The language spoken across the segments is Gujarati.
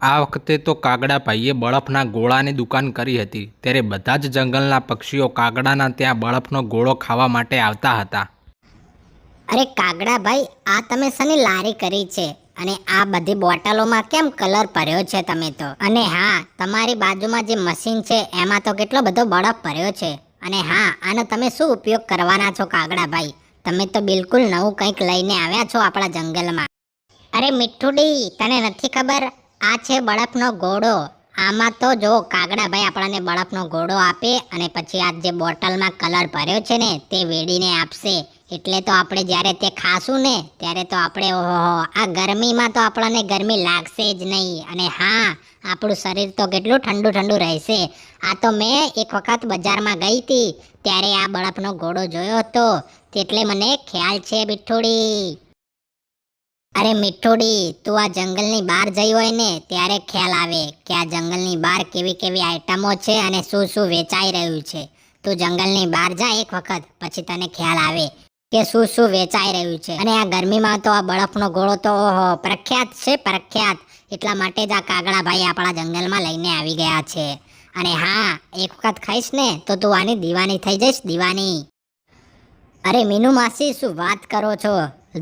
આ વખતે તો કાગડાભાઈએ બરફના ગોળાની દુકાન કરી હતી, ત્યારે બધા જ જંગલના પક્ષીઓ કાગડાના ત્યાં બરફનો ગોળો ખાવા માટે આવતા હતા. અરે કાગડા ભાઈ, આ તમે શેની લારી કરી છે? અને આ બધી બોટલોમાં કેમ કલર ભર્યો છે તમે તો? અને હા, તમારી બાજુમાં જે મશીન છે એમાં તો કેટલો બધો બરફ ભર્યો છે. અને હા, આનો તમે શું ઉપયોગ કરવાના છો કાગડા ભાઈ? તમે તો બિલકુલ નવું કંઈક લઈને આવ્યા છો આપણા જંગલમાં. અરે મીઠુડી, તને નથી ખબર? આ છે બરફનો ઘોડો. આમાં તો જો કાગડાભાઈ આપણને બરફનો ઘોડો આપે અને પછી આ જે બોટલમાં કલર ભર્યો છે ને તે વેડીને આપશે. એટલે તો આપણે જ્યારે તે ખાશું ને ત્યારે તો આપણે ઓહો, આ ગરમીમાં તો આપણને ગરમી લાગશે જ નહીં. અને હા, આપણું શરીર તો કેટલું ઠંડુ ઠંડુ રહેશે. આ તો મેં એક વખત બજારમાં ગઈ હતી ત્યારે આ બરફનો ઘોડો જોયો હતો, એટલે મને ખ્યાલ છે મીઠુડી. અરે મીઠુડી, તું આ જંગલની બહાર જઈ હોય ને ત્યારે ખ્યાલ આવે કે આ જંગલની બહાર કેવી કેવી આઈટમો છે અને શું શું વેચાઈ રહ્યું છે. તું જંગલની બહાર જા એક વખત, પછી તને ખ્યાલ આવે કે શું શું વેચાઈ રહ્યું છે. અને આ ગરમીમાં તો આ બરફનો ગોળો તો ઓહો પ્રખ્યાત છે, પ્રખ્યાત. એટલા માટે જ આ કાગડાભાઈ આપણા જંગલમાં લઈને આવી ગયા છે. અને હા, એક વખત ખાઈશ ને તો તું આની દીવાની થઈ જઈશ, દીવાની. અરે મીનુ માસી, શું વાત કરો છો?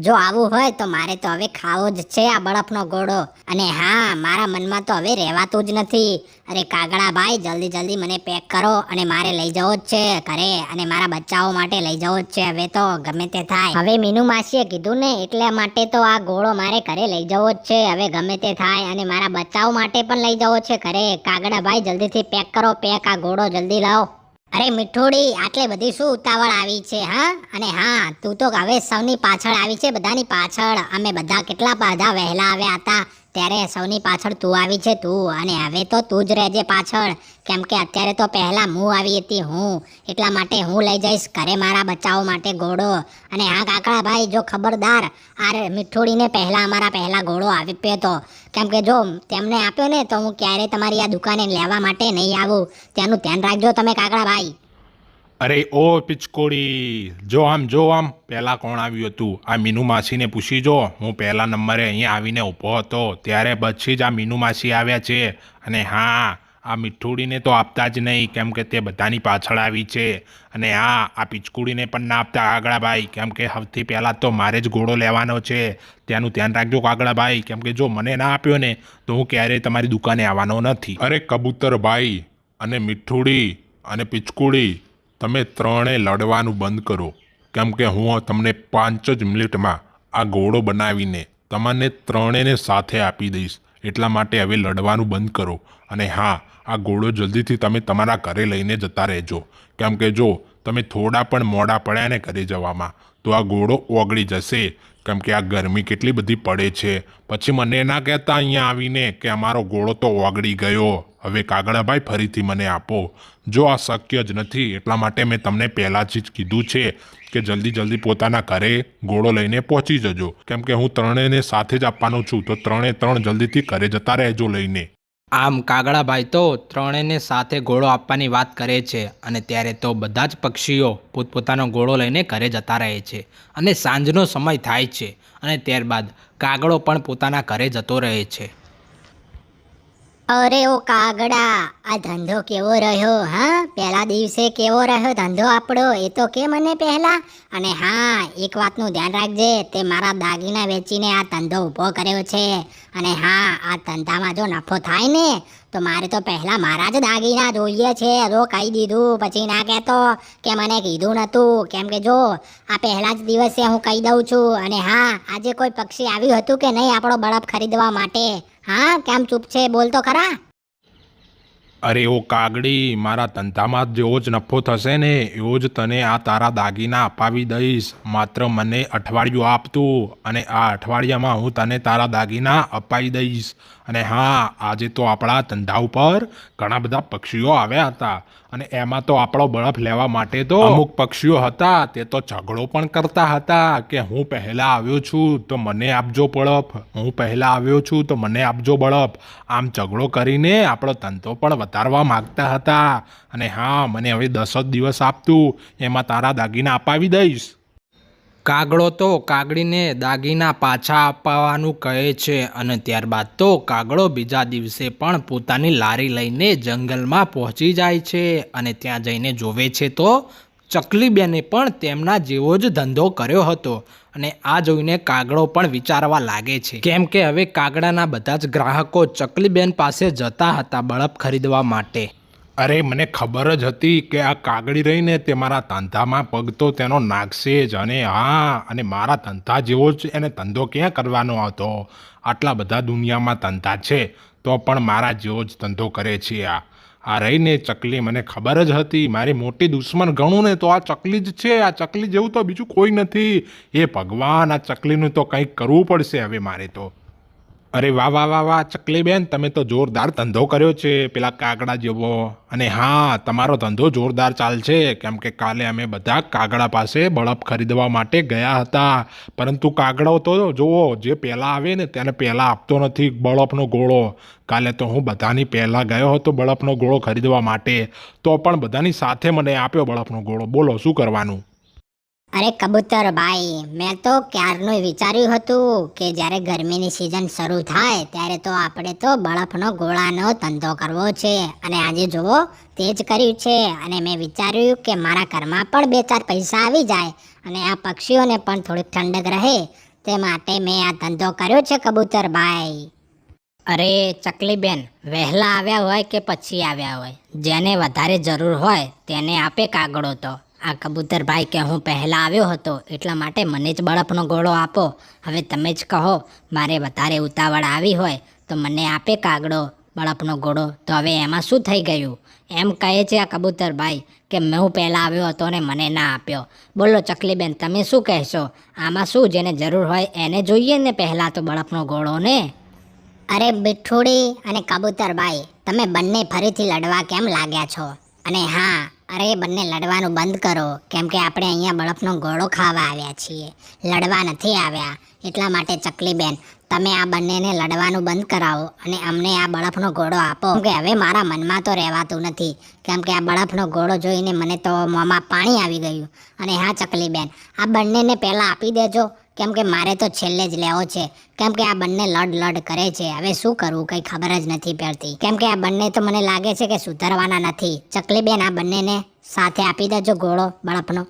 જો આવું હોય તો મારે તો હવે ખાવો જ છે આ બરફનો ઘોડો. અને હા, મારા મનમાં તો હવે રહેવાતું જ નથી. અરે કાગડા ભાઈ, જલ્દી જલ્દી મને પેક કરો અને મારે લઈ જવો જ છે ઘરે, અને મારા બચ્ચાઓ માટે લઈ જવો જ છે હવે તો ગમે તે થાય. હવે મીનુ માસીએ કીધું ને એટલા માટે તો આ ઘોડો મારે ઘરે લઈ જવો જ છે હવે ગમે તે થાય. અને મારા બચ્ચાઓ માટે પણ લઈ જવો છે ઘરે. કાગડા ભાઈ જલ્દીથી પેક કરો, પેક આ ઘોડો જલ્દી લાવો. અરે મીઠુડી, આટલી બધી શું ઉતાવળ આવી છે હા? અને હા, તું તો હવે સૌની પાછળ આવી છે, બધાની પાછળ. અમે બધા કેટલા બધા વહેલા આવ્યા હતા ત્યારે સૌની પાછળ તું આવી છે તું. અને હવે તો તું જ રહેજે પાછળ, કેમ કે અત્યારે તો પહેલા હું આવી હતી હું. એટલા માટે હું લઈ જઈશ ઘરે મારા બચ્ચાઓ માટે ઘોડો. અને હા કાકડા ભાઈ, જો ખબરદાર આ મીઠુડીને પહેલા અમારા પહેલા ઘોડો આપ્યો તો, કેમ કે જો તેમને આપ્યો ને તો હું ક્યારેય તમારી આ દુકાને લેવા માટે નહીં આવું. તેનું ધ્યાન રાખજો તમે કાકડા ભાઈ. અરે ઓ પિચકોડી, જો આમ પહેલાં કોણ આવ્યું હતું? આ મીનુ માસીને પૂછી જો. હું પહેલા નંબરે અહીંયા આવીને ઊભો હતો ત્યારે પછી જ આ મીનુ માસી આવ્યા છે. અને હા, આ મીઠુડીને તો આપતા જ નહીં, કેમ કે તે બધાની પાછળ આવી છે. અને હા, આ પિચકુડીને પણ ના આપતા કાગડાભાઈ, કેમ કે સૌથી પહેલાં તો મારે જ ઘોડો લેવાનો છે. ત્યાંનું ધ્યાન રાખજો કાગડાભાઈ, કેમ કે જો મને ના આપ્યો ને તો હું ક્યારેય તમારી દુકાને આવવાનો નથી. અરે કબૂતરભાઈ અને મીઠુડી અને પિચકુડી, તમે ત્રણે લડવાનું બંધ કરો, કેમ કે હું તમને 5 જ મિનિટમાં આ ઘોડો બનાવીને તમને ત્રણેયને સાથે આપી દઈશ. એટલા માટે હવે લડવાનું બંધ કરો. અને હા, આ ઘોડો જલ્દીથી તમે તમારા ઘરે લઈને જતા રહેજો, કેમ કે જો તમે થોડા પણ મોડા પડ્યા ને ઘરે જવામાં તો આ ઘોડો ઓગળી જશે, કેમ કે આ ગરમી કેટલી બધી પડે છે. પછી મને ના કહેતા અહીંયા આવીને કે અમારો ઘોડો તો ઓગળી ગયો. હવે કાગડાભાઈ ફરીથી મને આપો. જો આ શક્ય જ નથી, એટલા માટે મેં તમને પહેલાંથી જ કીધું છે કે જલ્દી પોતાના ઘરે ઘોડો લઈને પહોંચી જજો, કેમ કે હું ત્રણેયને સાથે જ આપવાનો છું. તો ત્રણ જલ્દીથી ઘરે જતા રહેજો લઈને. આમ કાગડાભાઈ તો ત્રણેયને સાથે ઘોડો આપવાની વાત કરે છે, અને ત્યારે તો બધા જ પક્ષીઓ પોતપોતાનો ઘોડો લઈને ઘરે જતા રહે છે. અને સાંજનો સમય થાય છે અને ત્યારબાદ કાગડો પણ પોતાના ઘરે જતો રહે છે. અરે ઓ કાગડા, આ ધંધો કેવો રહ્યો હા? પહેલા દિવસે કેવો રહ્યો ધંધો આપણો એ તો કે મને પહેલા. અને હા, એક વાતનું ધ્યાન રાખજે, તે મારા દાગીના વેચીને આ ધંધો ઊભો કર્યો છે. અને હા, આ ધંધામાં જો નફો થાય ને તો મારે તો પહેલા મારા જ દાગીના જોઈએ છે. જો કહી દીધું, પછી ના કહેતો કે મને કીધું નહોતું, કેમ કે જો આ પહેલા જ દિવસે હું કહી દઉં છું. અને હા, આજે કોઈ પક્ષી આવ્યું હતું કે નહીં આપણો બરફ ખરીદવા માટે? હા, કેમ ચૂપ છે? બોલ તો ખરા. અરે ઓ કાગડી, મારા ધંધામાં જેવો જ નફો થશે ને એવો જ તને આ તારા દાગીના અપાવી દઈશ. માત્ર મને અઠવાડિયું આપતું અને આ અઠવાડિયામાં હું તને તારા દાગીના અપાવી દઈશ. અને હા, આજે તો આપણા ધંધા ઉપર ઘણા બધા પક્ષીઓ આવ્યા હતા, અને એમાં તો આપણો બરફ લેવા માટે તો અમુક પક્ષીઓ હતા તે તો ઝઘડો પણ કરતા હતા કે હું પહેલાં આવ્યો છું તો મને આપજો બરફ, હું પહેલાં આવ્યો છું તો મને આપજો બરફ. આમ ઝઘડો કરીને આપણો ધંધો પણ વધારવા માગતા હતા. અને હા, મને હવે 10 જ દિવસ આપતું, એમાં તારા દાગીના અપાવી દઈશ. કાગડો તો કાગડીને દાગીના પાછા અપાવવાનું કહે છે અને ત્યારબાદ તો કાગડો બીજા દિવસે પણ પોતાની લારી લઈને જંગલમાં પહોંચી જાય છે અને ત્યાં જઈને જોવે છે તો ચકલીબેને પણ તેમના જેવો જ ધંધો કર્યો હતો અને આ જોઈને કાગડો પણ વિચારવા લાગે છે કેમ કે હવે કાગડાના બધા જ ગ્રાહકો ચકલીબેન પાસે જતા હતા બળપ ખરીદવા માટે. અરે મને ખબર જ હતી કે આ કાગડી રહીને તે મારા ધંધામાં પગ તો તેનો નાખશે જ. અને હા, અને મારા ધંધા જેવો જ એને ધંધો ક્યાં કરવાનો હતો? આટલા બધા દુનિયામાં ધંધા છે તો પણ મારા જેવો જ ધંધો કરે છે આ રહીને ચકલી. મને ખબર જ હતી, મારી મોટી દુશ્મન ગણું ને તો આ ચકલી જ છે. આ ચકલી જેવું તો બીજું કોઈ નથી. એ ભગવાન, આ ચકલીનું તો કંઈક કરવું પડશે હવે મારે તો. અરે વાહ વાહ વાહ વાહ ચકલીબેન, તમે તો જોરદાર ધંધો કર્યો છે પેલા કાગડા જેવો. અને હા, તમારો ધંધો જોરદાર ચાલશે કેમ કે કાલે અમે બધા કાગડા પાસે બળપ ખરીદવા માટે ગયા હતા, પરંતુ કાગડો તો જુઓ, જે પહેલાં આવે ને તેને પહેલાં આપતો નથી બળપનો ગોળો. કાલે તો હું બધાની પહેલાં ગયો હતો બળપનો ગોળો ખરીદવા માટે, તો પણ બધાની સાથે મને આપ્યો બળપનો ગોળો. બોલો શું કરવાનું? અરે કબૂતર ભાઈ, મેં તો ક્યારનું વિચાર્યું હતું કે જ્યારે ગરમીની સિઝન શરૂ થાય ત્યારે તો આપણે તો બળફનો ગોળાનો ધંધો કરવો છે, અને આજે જુઓ તે જ કર્યું છે. અને મેં વિચાર્યું કે મારા ઘરમાં પણ 2-4 પૈસા આવી જાય અને આ પક્ષીઓને પણ થોડીક ઠંડક રહે, તે માટે મેં આ ધંધો કર્યો છે કબૂતર ભાઈ. અરે ચકલીબેન, વહેલા આવ્યા હોય કે પછી આવ્યા હોય, જેને વધારે જરૂર હોય તેને આપે કાગડો. તો આ કબૂતરભાઈ કે હું પહેલાં આવ્યો હતો એટલા માટે મને જ બળફનો ગોળો આપો. હવે તમે જ કહો, મારે વધારે ઉતાવળ આવી હોય તો મને આપે કાગડો બળફનો ગોળો. તો હવે એમાં શું થઈ ગયું? એમ કહે છે આ કબૂતરભાઈ કે હું પહેલાં આવ્યો હતો ને મને ના આપ્યો. બોલો ચકલીબેન, તમે શું કહેશો? આમાં શું, જેને જરૂર હોય એને જોઈએ ને પહેલાં તો બળફનો ગોળો ને. અરે બિઠ્ઠુડી અને કબૂતરભાઈ, તમે બંને ફરીથી લડવા કેમ લાગ્યા છો? અને હા, અરે બંને લડવાનું બંધ કરો, કેમ કે આપણે અહીંયા બળફનો ગોળો ખાવા આવ્યા છીએ, લડવા નથી આવ્યા. એટલા માટે ચકલીબેન, તમે આ બંનેને લડવાનું બંધ કરાવો અને અમને આ બળફનો ગોળો આપો, કે હવે મારા મનમાં તો રહેવાતું નથી, કેમ કે આ બળફનો ગોળો જોઈને મને તો મોંમાં પાણી આવી ગયું. અને હા ચકલીબેન, આ બંનેને પહેલાં આપી દેજો, કેમ કે મારે તો છેલ્લે જ લેવો છે, કેમ કે આ બંને લડ કરે છે. હવે શું કરવું કંઈ ખબર જ નથી પડતી, કેમ કે આ બંને તો મને લાગે છે કે સુધરવાના નથી. ચકલીબેન, આ બંનેને સાથે આપી દેજો ગોળો બળફનો.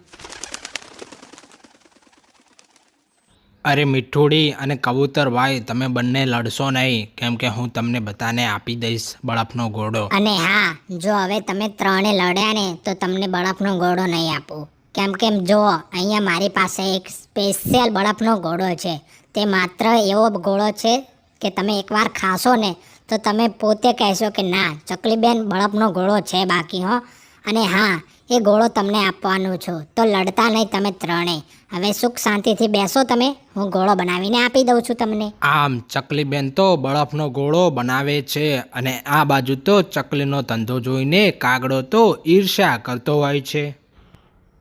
અરે મીઠુડી અને કબૂતરભાઈ, તમે બંને લડશો નહીં, કેમ કે હું તમને બધાને આપી દઈશ બળફનો ગોળો. અને હા, જો હવે તમે ત્રણે લડ્યા ને તો તમને બળફનો ગોળો નહીં આપું, કેમ જો અહીંયા મારી પાસે એક સ્પેશિયલ બળફનો ગોળો છે. તે માત્ર એવો ગોળો છે કે તમે એકવાર ખાશો ને તો તમે પોતે કહેશો કે ના ચકલીબેન, બળફનો ગોળો છે બાકી હો. અને હા, એ ગોળો તમને આપવાનું છું, તો લડતા નહીં તમે ત્રણેય. હવે સુખ શાંતિથી બેસો તમે, હું ગોળો બનાવીને આપી દઉં છું તમને. આમ ચકલીબેન તો બળફનો ગોળો બનાવે છે અને આ બાજુ તો ચકલીનો ધંધો જોઈને કાગડો તો ઈર્ષ્યા કરતો હોય છે.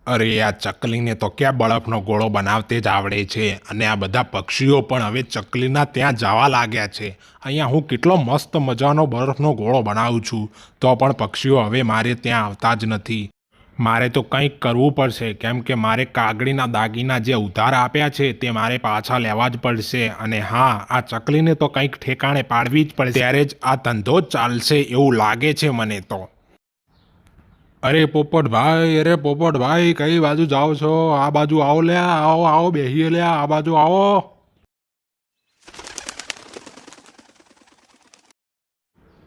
અરે આ ચકલીને તો ક્યાં બળફનો ગોળો બનાવતે જ આવડે છે, અને આ બધા પક્ષીઓ પણ હવે ચકલીના ત્યાં જવા લાગ્યા છે. અહીંયા હું કેટલો મસ્ત મજાનો બરફનો ગોળો બનાવું છું, તો પણ પક્ષીઓ હવે મારે ત્યાં આવતા જ નથી. મારે તો કંઈક કરવું પડશે, કેમ કે મારે કાગડીના દાગીના જે ઉધાર આપ્યા છે તે મારે પાછા લેવા જ પડશે. અને હા, આ ચકલીને તો કંઈક ઠેકાણે પાડવી જ પડશે, ત્યારે જ આ ધંધો ચાલશે એવું લાગે છે મને તો. અરે પોપટભાઈ, કઈ બાજુ જાઓ છો? આ બાજુ આવો લ્યા, આવો બેહીએ લ્યા, આ બાજુ આવો.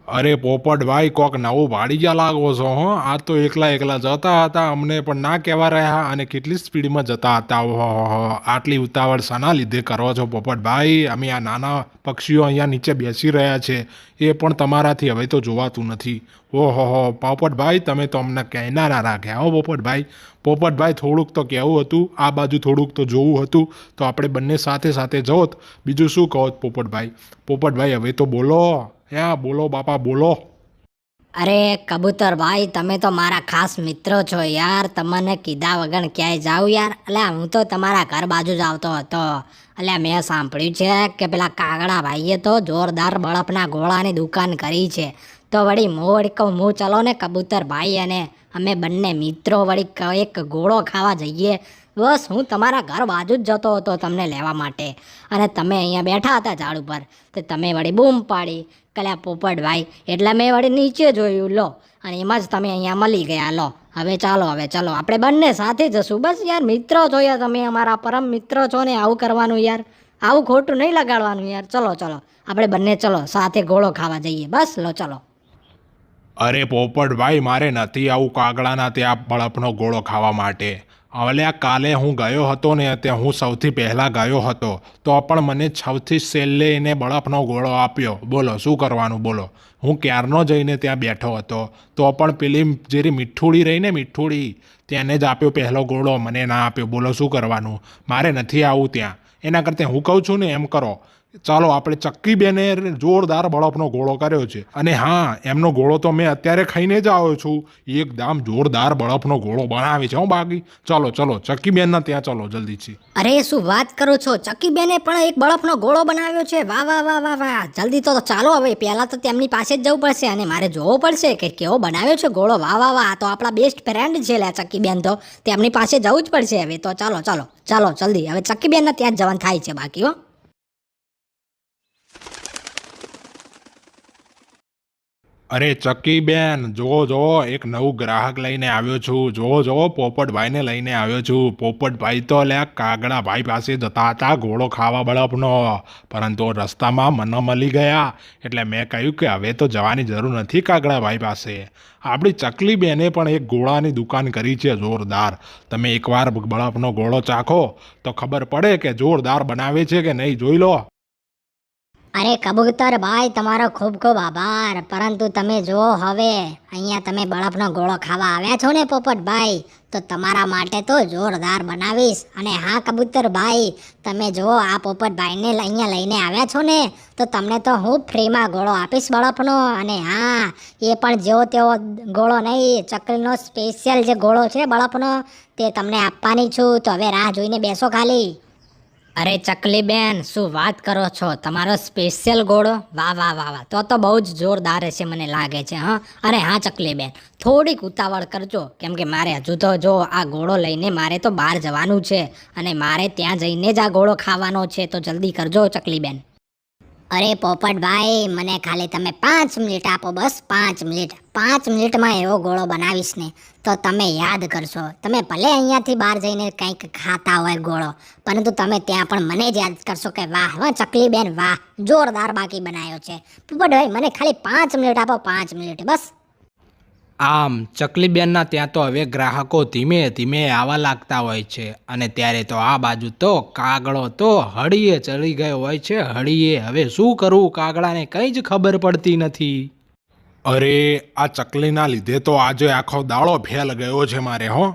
અરે પોપટભાઈ, કોક નવું ભાડી ગયા લાગો છો હો. આ તો એકલા જતા હતા, અમને પણ ના કહેવા રહ્યા, અને કેટલી સ્પીડમાં જતા હતા. ઓહો, આટલી ઉતાવળ શાના લીધે કરો છો પોપટભાઈ? અમે આ નાના પક્ષીઓ અહીંયા નીચે બેસી રહ્યા છે, એ પણ તમારાથી હવે તો જોવાતું નથી. ઓહો પોપટભાઈ, તમે તો અમને કહેના ના રાખ્યા હો પોપટભાઈ, થોડુંક તો કહેવું હતું, આ બાજુ થોડુંક તો જોવું હતું, તો આપણે બંને સાથે જોત. બીજું શું કહો પોપટભાઈ, હવે તો બોલો. બોલો બાપા, બોલો. અરે કબૂતરભાઈ, તમે તો મારા ખાસ મિત્રો છો યાર, તમને કીધા વગર ક્યાંય જાઉં યાર? અલ્યા હું તો તમારા ઘર બાજુ જ આવતો હતો. અલ્યા મેં સાંભળ્યું છે કે પેલા કાગડા ભાઈએ તો જોરદાર બળફના ગોળાની દુકાન કરી છે, તો વળી કહું ચલો ને કબૂતરભાઈ અને અમે બંને મિત્રો વળી એક ગોળો ખાવા જઈએ. બસ હું તમારા ઘર બાજુ જ જતો હતો તમને લેવા માટે, અને તમે અહીંયા બેઠા હતા ઝાડ ઉપર, તો તમે વળી બૂમ પાડી કલ્યા પોપટભાઈ, એટલે મેં વળી નીચે જોયું લો, અને એમાં જ તમે અહીંયા મળી ગયા. લો હવે ચાલો આપણે બંને સાથે જશું. બસ યાર, મિત્રો છો યાર, તમે અમારા પરમ મિત્રો છો ને, આવું કરવાનું યાર, આવું ખોટું નહીં લગાડવાનું યાર. ચલો આપણે બંને ચલો સાથે ગોળો ખાવા જઈએ. બસ લો ચલો. અરે પોપટભાઈ, મારે નથી આવું કાગડાના ત્યાં બળફનો ગોળો ખાવા માટે. અલ્યા કાલે હું ગયો હતો ને, ત્યાં હું સૌથી પહેલાં ગયો હતો, તો પણ મને સૌથી છેલ્લે એને બળફનો ગોળો આપ્યો. બોલો શું કરવાનું બોલો. હું ક્યારનો જઈને ત્યાં બેઠો હતો, તો પણ પેલી જેરી મીઠુડી રહી ને, મીઠુડી, તેને જ આપ્યો પહેલો ગોળો, મને ના આપ્યો. બોલો શું કરવાનું. મારે નથી આવું ત્યાં. એના કરતાં હું કહું છું ને એમ કરો, ચાલો આપણે ચક્કીબેને જોરદાર બળફનો ગોળો કર્યો છે, અને હા, એમનો ગોળો તો મેં અત્યારે ખાઈને જ આવ્યો છું. એકદમ જોરદાર બળફનો ગોળો બનાવે છે હો બાકી. ચલો ચક્કીબેનના ત્યાં ચલો જલ્દીથી. અરે શું વાત કરો છો, ચક્કીબેને પણ એક બળફનો ગોળો બનાવ્યો છે. વાહ વાહ વાહ વાહ વાહ, જલ્દી તો ચાલો. હવે પહેલાં તો તેમની પાસે જ જવું પડશે અને મારે જોવો પડશે કે કેવો બનાવ્યો છે ગોળો. વાહ વાહ વાહ, તો આપણા બેસ્ટ ફ્રેન્ડ છે લ્યા ચક્કીબેન, તો તેમની પાસે જવું જ પડશે હવે તો. ચાલો જલ્દી, હવે ચક્કીબેનના ત્યાં જ જવાનું થાય છે બાકી હો. અરે ચક્કીબેન, જોવો એક નવું ગ્રાહક લઈને આવ્યો છું. જોવો પોપટભાઈને લઈને આવ્યો છું. પોપટભાઈ તો લ્યા કાગડાભાઈ પાસે જતા હતા ગોળો ખાવા બળફનો, પરંતુ રસ્તામાં મને મળી ગયા, એટલે મેં કહ્યું કે હવે તો જવાની જરૂર નથી કાગડાભાઈ પાસે. આપણી ચકલીબેને પણ એક ગોળાની દુકાન કરી છે જોરદાર. તમે એકવાર બળફનો ગોળો ચાખો તો ખબર પડે કે જોરદાર બનાવે છે કે નહીં, જોઈ લો. અરે કબૂતર ભાઈ, તમારો ખૂબ ખૂબ આભાર. પરંતુ તમે જુઓ, હવે અહીંયા તમે બળફનો ગોળો ખાવા આવ્યા છો ને પોપટભાઈ, તો તમારા માટે તો જોરદાર બનાવીશ. અને હા કબૂતર ભાઈ, તમે જુઓ આ પોપટભાઈને અહીંયા લઈને આવ્યા છો ને, તો તમને તો હું ફ્રીમાં ગોળો આપીશ બળફનો. અને હા, એ પણ જેવો તેવો ગોળો નહીં, ચકલીનો સ્પેશિયલ જે ગોળો છે બળફનો, તે તમને આપવાની છું. તો હવે રાહ જોઈને બેસો ખાલી. અરે ચકલીબેન, શું વાત કરો છો, તમારો સ્પેશિયલ ગોળો? વાહ વાહ વાહ વાહ, તો બહુ જ જોરદાર હશે મને લાગે છે. હા, અરે હા ચકલીબેન, થોડીક ઉતાવળ કરજો, કેમ કે મારે હજુ તો જો આ ગોળો લઈને મારે તો બહાર જવાનું છે, અને મારે ત્યાં જઈને જ આ ગોળો ખાવાનો છે, તો જલ્દી કરજો ચકલીબેન. અરે પોપટભાઈ, મને ખાલી તમે 5 મિનિટ આપો, બસ 5 મિનિટ. 5 મિનિટમાં એવો ગોળો બનાવીશ ને, તો તમે યાદ કરશો. તમે ભલે અહીંયાથી બહાર જઈને કંઈક ખાતા હોય ગોળો, પરંતુ તમે ત્યાં પણ મને જ યાદ કરશો કે વાહ વાહ ચકલીબેન, વાહ જોરદાર બાકી બનાવ્યો છે. પોપટભાઈ, મને ખાલી 5 મિનિટ આપો, 5 મિનિટ બસ. આમ ચકલીબેનના ત્યાં તો હવે ગ્રાહકો ધીમે ધીમે આવવા લાગતા હોય છે, અને ત્યારે તો આ બાજુ તો કાગડો તો હળીએ ચડી ગયો હોય છે. હળીએ હવે શું કરવું, કાગડાને કંઈ જ ખબર પડતી નથી. અરે આ ચકલીના લીધે તો આજે આખો દાડો ફેલ ગયો છે મારે હો.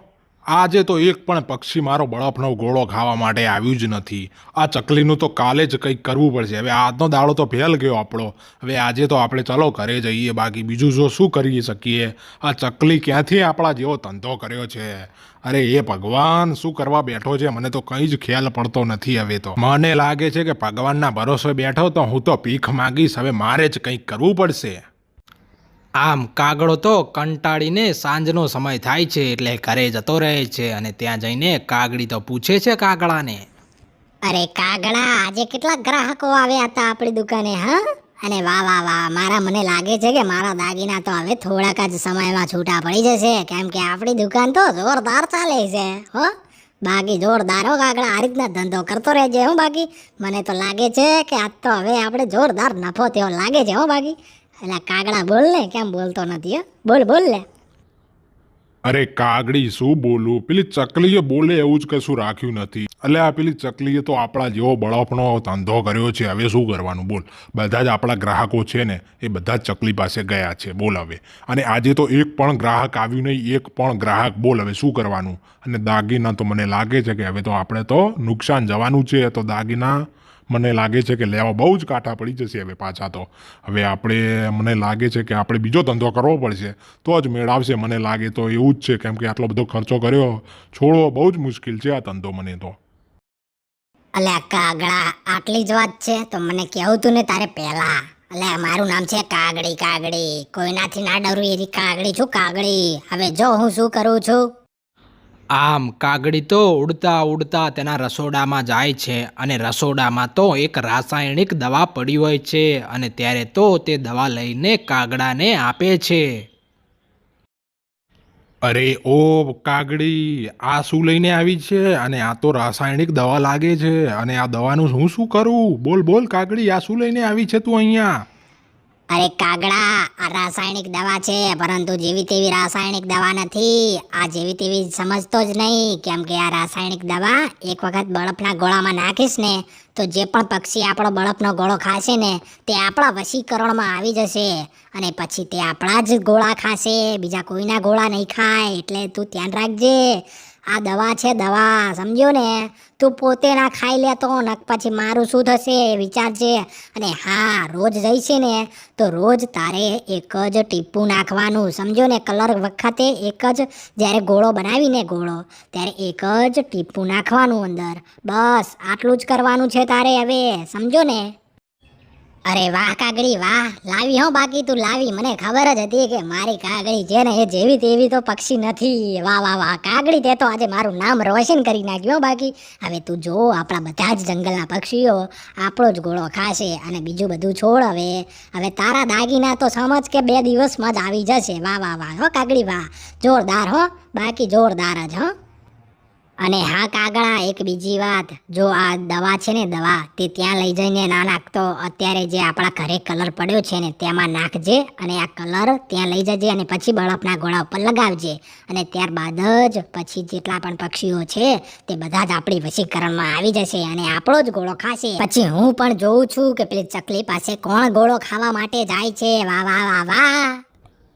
આજે તો એક પણ પક્ષી મારો બળફનો ગોળો ખાવા માટે આવ્યું જ નથી. આ ચકલીનું તો કાલે જ કંઈક કરવું પડશે. હવે આજનો દાડો તો ફેલ ગયો આપણો. હવે આજે તો આપણે ચલો ઘરે જઈએ, બાકી બીજું જો શું કરી શકીએ. આ ચકલી ક્યાંથી આપણા જેવો ધંધો કર્યો છે. અરે એ ભગવાન, શું કરવા બેઠો છે મને તો કંઈ જ ખ્યાલ પડતો નથી. હવે તો મને લાગે છે કે ભગવાનના ભરોસે બેઠો તો હું તો ભીખ માંગીશ. હવે મારે જ કંઈક કરવું પડશે. આમ કાગડો તો કંટાળીને સાંજનો સમય થાય છે એટલે ઘરે જતો રહે છે, અને ત્યાં જઈને કાગડી તો પૂછે છે કાગડાને, અરે કાગડા, આજે કેટલા ગ્રાહકો આવ્યા હતા આપણી દુકાને? હા, અને વાહ વાહ વાહ, મને લાગે છે કે મારા દાગીના તો હવે થોડાક જ સમયમાં છૂટા પડી જશે, કેમ કે આપણી દુકાન તો જોરદાર ચાલે છે હો. બાકી જોરદાર હો કાગડા, આ રીતના ધંધો કરતો રહેજે હું. બાકી મને તો લાગે છે કે આજ તો હવે આપણે જોરદાર નફો તેવો લાગે છે હો. બાકી એટલે કાગડા બોલ ને, કેમ બોલતો નથી? બોલ લે. અરે કાગડી, શું બોલું? પેલી ચકલીએ બોલે એવું જ કશું રાખ્યું નથી. એટલે આ પેલી ચકલીએ તો આપણા જેવો બળફનો ધંધો કર્યો છે. હવે શું કરવાનું બોલ? બધા જ આપણા ગ્રાહકો છે ને, એ બધા જ ચકલી પાસે ગયા છે. બોલ હવે. અને આજે તો એક પણ ગ્રાહક આવ્યું નહીં, એક પણ ગ્રાહક. બોલ હવે શું કરવાનું? અને દાગીના તો મને લાગે છે કે હવે તો આપણે તો નુકસાન જવાનું છે. તો દાગીના મને લાગે છે કે લેવા બહુ જ કાંઠા પડી જશે હવે પાછા. તો હવે મને લાગે છે કે આપણે બીજો ધંધો કરવો પડશે, તો જ મેળ આવશે. મને લાગે તો એવું જ છે, કેમ કે આટલો બધો ખર્ચો કર્યો, છોડવો બહુ જ મુશ્કેલ છે આ ધંધો મને તો. અલ્યા કાગડા, આટલી જ વાત છે તો મને કહેવું તું ને તારે પહેલા. અલ્યા મારું નામ છે કાગડી. કોઈનાથી ના ડરું એવી કાગડી છું, કાગડી. હવે જો હું શું કરું છું. આમ કાગડી તો ઉડતા ઉડતા તેના રસોડામાં જાય છે અને રસોડામાં તો એક રાસાયણિક દવા પડી હોય છે અને ત્યારે તો તે દવા લઈને કાગડાને આપે છે. અરે ઓ કાગડી, આ શું લઈને આવી છે? અને આ તો રાસાયણિક દવા લાગે છે. અને આ દવાનું હું શું કરું? બોલ બોલ કાગડી, આ શું લઈને આવી છે તું અહીંયા? અરે કાગડા, આ રાસાયણિક દવા છે, પરંતુ જેવી તેવી રાસાયણિક દવા નથી. આ જેવી તેવી સમજતો જ નહીં, કેમ કે આ રાસાયણિક દવા એક વખત બરફના ગોળામાં નાખીશ ને તો જે પણ પક્ષી આપણો બરફનો ગોળો ખાશે ને તે આપણા વશીકરણમાં આવી જશે અને પછી તે આપણા જ ગોળા ખાશે, બીજા કોઈના ગોળા નહીં ખાય. એટલે તું ધ્યાન રાખજે. આ દવા છે, દવા, સમજ્યો ને? તું પોતે ના ખાઈ લે તો નક પછી મારું શું થશે વિચારજે. અને હા, રોજ જઈશે ને તો રોજ તારે એક જ ટીપું નાખવાનું, સમજ્યો ને? કલર વખતે એક જ, જ્યારે ગોળો બનાવીને ગોળો, ત્યારે એક જ ટીપું નાખવાનું અંદર. બસ આટલું જ કરવાનું છે તારે હવે, સમજો ને? અરે વાહ કાગડી વાહ, લાવી હો, બાકી તું લાવી. મને ખબર જ હતી કે મારી કાગડી છે ને એ જેવી તેવી તો પક્ષી નથી. વાહ વાહ વાહ કાગડી, તે તો આજે મારું નામ રોશન કરી નાખ્યું હો. બાકી હવે તું જો, આપણા બધા જ જંગલના પક્ષીઓ આપણો જ ગોળો ખાશે અને બીજું બધું છોડ. હવે તારા દાગીના તો સમજ કે 2 દિવસમાં જ આવી જશે. વાહ વાહ વાહ હો કાગડી વાહ, જોરદાર હો, બાકી જોરદાર જ હો. અને હા કાગડા, એક બીજી વાત, જો આ દવા છે ને દવા, તે ત્યાં લઈ જઈને ના નાખતો. અત્યારે જે આપણા ઘરે કલર પડ્યો છે ને તેમાં નાખજે અને આ કલર ત્યાં લઈ જજે અને પછી બરફના ગોળા ઉપર લગાવજે. અને ત્યારબાદ જ પછી જેટલા પણ પક્ષીઓ છે તે બધા જ આપણી વશીકરણમાં આવી જશે અને આપણો જ ગોળો ખાશે. પછી હું પણ જોઉં છું કે પેલી ચકલી પાસે કોણ ગોળો ખાવા માટે જાય છે. વાહ વાહ વાહ વાહ.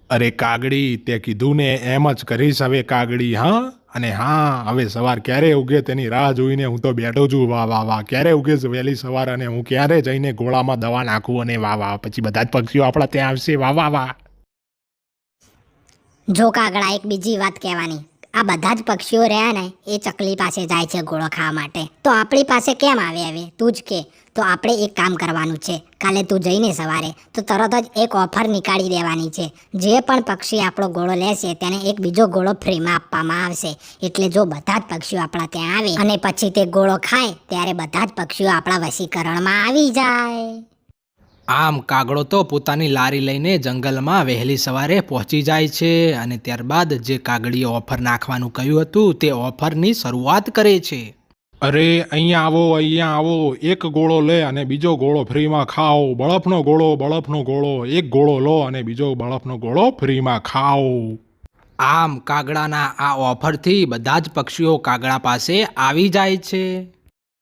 અરે કાગડી, તે કીધું ને એમ જ કરીશ હવે કાગડી. હા, અને હા, હવે સવાર ક્યારે ઉગે તેની રાહ જોઈને હું તો બેઠો છું. વાહ વાહ વાહ, ક્યારે ઉગે છે વહેલી સવાર અને હું ક્યારે જઈને ગોળામાં દવા નાખું અને વાહ વાહ, પછી બધા જ પક્ષીઓ આપણા ત્યાં આવશે. વાહ વાહ વાહ. જો કાગડા, એક બીજી વાત કહેવાની. આ બધા જ પક્ષીઓ રહ્યા ને એ ચકલી પાસે જાય છે ગોળો ખાવા માટે, તો આપણી પાસે કેમ આવે? હવે તું જ કે. તો આપણે એક કામ કરવાનું છે, કાલે તું જઈને સવારે તો તરત જ એક ઓફર નીકાળી દેવાની છે. જે પણ પક્ષી આપણો ગોળો લેશે તેને એક બીજો ગોળો ફ્રીમાં આપવામાં આવશે. એટલે જો બધા જ પક્ષીઓ આપણા ત્યાં આવે અને પછી તે ગોળો ખાય ત્યારે બધા જ પક્ષીઓ આપણા વશીકરણમાં આવી જાય. આમ કાગડો તો પોતાની લારી લઈને જંગલમાં વહેલી સવારે પહોંચી જાય છે અને ત્યારબાદ જે કાગડીએ ઓફર નાખવાનું કહ્યું હતું તે ઓફરની શરૂઆત કરે છે. અરે અહીંયા આવો, એક ગોળો લે અને બીજો ગોળો ફ્રીમાં ખાઓ. બળફનો ગોળો, એક ગોળો લો અને બીજો બળફનો ગોળો ફ્રીમાં ખાઓ. આમ કાગડાના આ ઓફરથી બધા જ પક્ષીઓ કાગડા પાસે આવી જાય છે.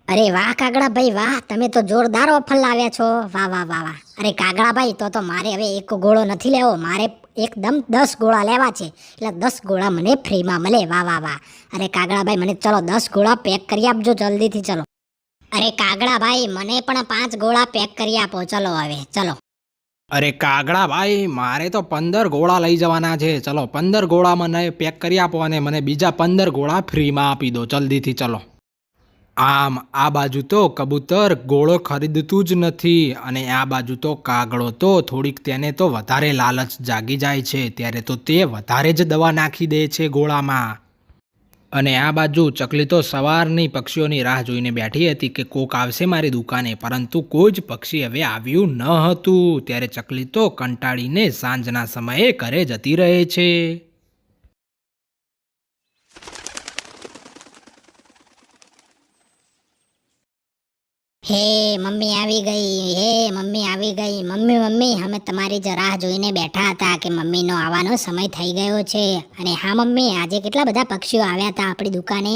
અરે વાહ કાગડા ભાઈ વાહ, તમે તો જોરદાર ઓફર લાવ્યા છો. વાહ વાહ વાહ વાહ. અરે કાગડા ભાઈ, તો મારે હવે એક ગોળો નથી લેવો, મારે એકદમ 10 ગોળા લેવા છે. એટલે 10 ગોળા મને ફ્રીમાં મળે. વાહ વાહ વાહ. અરે કાગડા ભાઈ, મને ચલો 10 ગોળા પેક કરી આપજો જલ્દીથી, ચલો. અરે કાગડા ભાઈ, મને પણ 5 ગોળા પેક કરી આપો. ચલો હવે, ચલો. અરે કાગડા ભાઈ, મારે તો 15 ગોળા લઈ જવાના છે. ચલો 15 ગોળા મને પેક કરી આપો અને મને બીજા 15 ગોળા ફ્રીમાં આપી દો જલ્દીથી, ચલો. આમ આ બાજુ તો કબૂતર ગોળો ખરીદતું જ નથી અને આ બાજુ તો કાગડો તો થોડીક તેને તો વધારે લાલચ જાગી જાય છે, ત્યારે તો તે વધારે જ દવા નાખી દે છે ગોળામાં. અને આ બાજુ ચકલી તો સવારની પક્ષીઓની રાહ જોઈને બેઠી હતી કે કોક આવશે મારી દુકાને, પરંતુ કોઈ જ પક્ષી હવે આવ્યું ન હતું. ત્યારે ચકલી તો કંટાળીને સાંજના સમયે ઘરે જતી રહે છે. હે મમ્મી આવી ગઈ, હે મમ્મી આવી ગઈ. મમ્મી મમ્મી, અમે તમારી જ રાહ જોઈને બેઠા હતા કે મમ્મીનો આવવાનો સમય થઈ ગયો છે. અને હા મમ્મી, આજે કેટલા બધા પક્ષીઓ આવ્યા હતા આપણી દુકાને.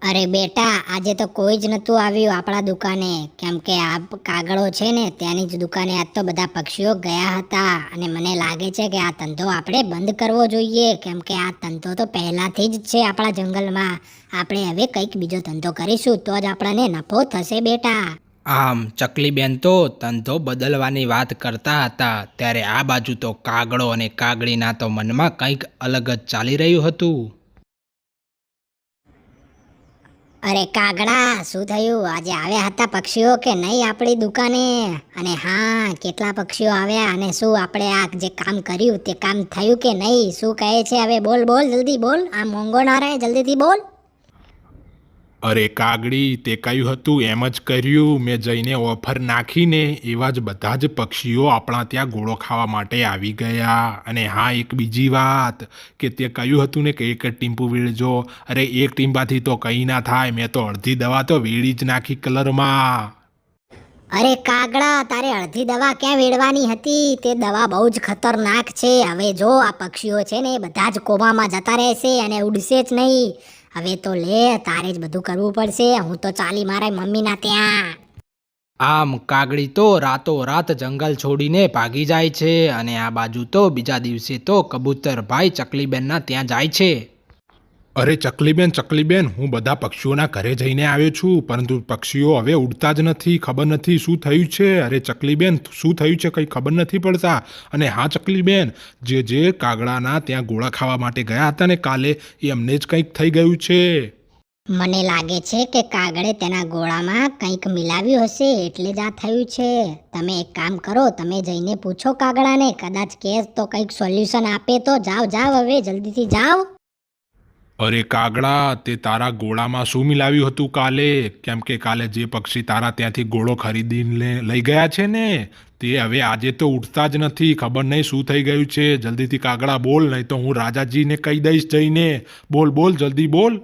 અરે બેટા, આજે તો કોઈ જ નહોતું આવ્યું આપણા દુકાને, કેમ કે આ કાગડો છે ને ત્યાંની જ દુકાને આજ તો બધા પક્ષીઓ ગયા હતા. અને મને લાગે છે કે આ ધંધો આપણે બંધ કરવો જોઈએ, કેમ કે આ ધંધો તો પહેલાથી જ છે આપણા જંગલમાં. આપણે હવે કંઈક બીજો ધંધો કરીશું તો જ આપણને નફો થશે બેટા. આમ ચકલીબેન તો ધંધો બદલવાની વાત કરતા હતા, ત્યારે આ બાજુ તો કાગડો અને કાગડીના તો મનમાં કંઈક અલગ જ ચાલી રહ્યું હતું. અરે કાગડા, શું થયું? આજે આવ્યા હતા પક્ષીઓ કે નહીં આપણી દુકાને? અને હા, કેટલા પક્ષીઓ આવ્યા અને શું આપણે આ જે કામ કર્યું તે કામ થયું કે નહીં? શું કહે છે હવે? બોલ બોલ, જલ્દી બોલ. આ મોંઘો ના રહે, જલ્દીથી બોલ. અરે કાગડી, તે કહ્યું હતું એમ જ કર્યું. મેં જઈને ઓફર નાખીને એવા જ બધા જ પક્ષીઓ આપણા ત્યાં ગોળો ખાવા માટે આવી ગયા. અને હા, એક બીજી વાત કે તે કહ્યું હતું ને કે એક જ ટીમ્પુ વેળજો. અરે એક ટીમ્પાથી તો કંઈ ના થાય. મેં તો અડધી દવા તો વેળી જ નાખી કલરમાં. અરે કાગડા, તારે અડધી દવા ક્યાં વેડવાની હતી? તે દવા બહુ જ ખતરનાક છે. હવે જો આ પક્ષીઓ છે ને એ બધા જ કોમામાં જતા રહેશે અને ઉડશે જ નહીં. હવે તો લે, તારે જ બધું કરવું પડશે. હું તો ચાલી મારા મમ્મીના ત્યાં. આમ કાગડી તો રાતોરાત જંગલ છોડીને ભાગી જાય છે અને આ બાજુ તો બીજા દિવસે તો કબૂતરભાઈ ચકલીબેનના ત્યાં જાય છે. અરે ચકલીબેન, હું બધા પક્ષીઓના ઘરે જઈને આવ્યો છું, પરંતુ પક્ષીઓ હવે ઉડતા જ નથી. ખબર નથી શું થયું છે. અરે ચકલીબેન, શું થયું છે કંઈ ખબર નથી પડતા. અને હા ચકલીબેન, જે કાગડાના ત્યાં ગોળા ખાવા માટે ગયા હતા ને કાલે, એ અમને જ કંઈક થઈ ગયું છે. મને લાગે છે કે કાગડે તેના ગોળામાં કંઈક મિલાવ્યું હશે, એટલે જ આ થયું છે. તમે એક કામ કરો, તમે જઈને પૂછો કાગડાને. કદાચ કેસ તો કંઈક સોલ્યુશન આપે તો. જાઓ હવે, જલ્દીથી જાઓ. અરે કાગડા, તે તારા ગોળામાં શું મિલાવ્યું હતું કાલે? કેમ કે કાલે જે પક્ષી તારા ત્યાંથી ગોળો ખરીદીને લઈ ગયા છે ને, તે હવે આજે તો ઉઠતા જ નથી. ખબર નહીં શું થઈ ગયું છે. જલ્દીથી કાગડા બોલ, નહીં તો હું રાજાજીને કહી દઈશ જઈને. બોલ જલ્દી બોલ.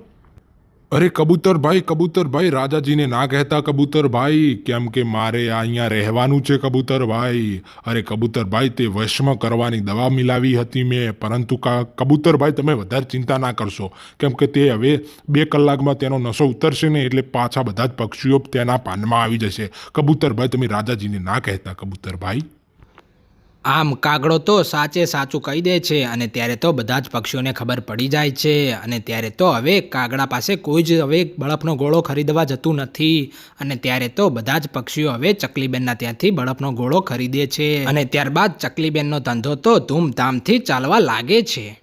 અરે કબૂતરભાઈ, રાજાજીને ના કહેતા કબૂતરભાઈ, કેમ કે મારે અહીંયા રહેવાનું છે કબૂતરભાઈ. અરે કબૂતરભાઈ, તે વશમાં કરવાની દવા મિલાવી હતી મેં, પરંતુ કબૂતરભાઈ તમે વધારે ચિંતા ના કરશો, કેમ કે તે હવે 2 કલાકમાં તેનો નશો ઉતરશે ને એટલે પાછા બધા જ પક્ષીઓ તેના પાનમાં આવી જશે. કબૂતરભાઈ તમે રાજાજીને ના કહેતા કબૂતરભાઈ. આમ કાગડો તો સાચું કહી દે છે અને ત્યારે તો બધા જ પક્ષીઓને ખબર પડી જાય છે અને ત્યારે તો હવે કાગડા પાસે કોઈ જ હવે બરફનો ગોળો ખરીદવા જતું નથી અને ત્યારે તો બધા જ પક્ષીઓ હવે ચકલીબેનના ત્યાંથી બરફનો ગોળો ખરીદે છે અને ત્યારબાદ ચકલીબેનનો ધંધો તો ધૂમધામથી ચાલવા લાગે છે.